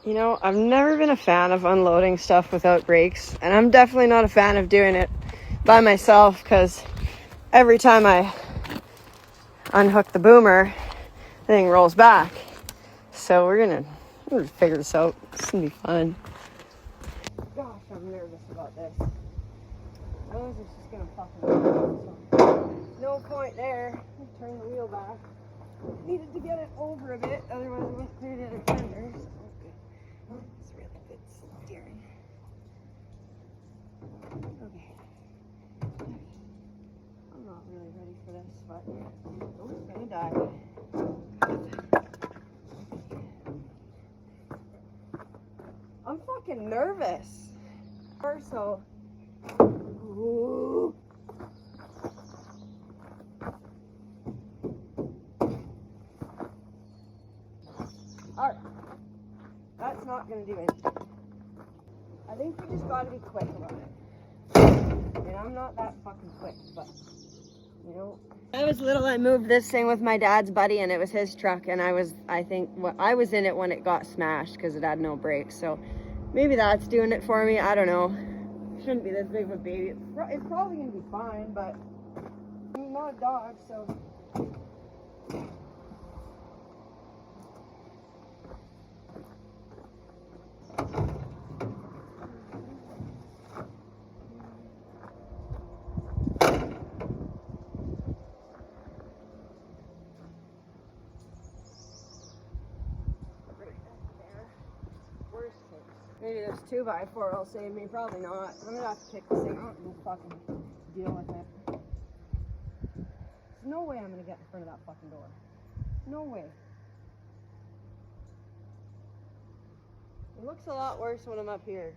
You know, I've never been a fan of unloading stuff without brakes, and I'm definitely not a fan of doing it by myself because every time I unhook the boomer, the thing rolls back. So we're gonna figure this out. It's gonna be fun. Gosh, I'm nervous about this. I was just gonna fucking so no point there. Turn the wheel back. Needed to get it over a bit, otherwise it wouldn't clear the other fenders. It's really good steering. Okay. I'm not really ready for this, but it's gonna die. I'm fucking nervous. So, ooh. Alright. That's not gonna do anything. I think we just gotta be quick about it. And I'm not that fucking quick, but you know. When I was little, I moved this thing with my dad's buddy, and it was his truck, and I was in it when it got smashed because it had no brakes. So maybe that's doing it for me. I don't know. Shouldn't be this big of a baby. It's probably gonna be fine, but I'm not a dog, so. Maybe this 2x4 will save me. Probably not. I'm gonna have to kick this thing out and fucking deal with it. There's no way I'm gonna get in front of that fucking door. No way. It looks a lot worse when I'm up here.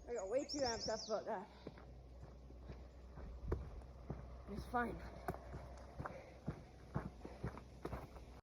I got way too amped up about that. It's fine.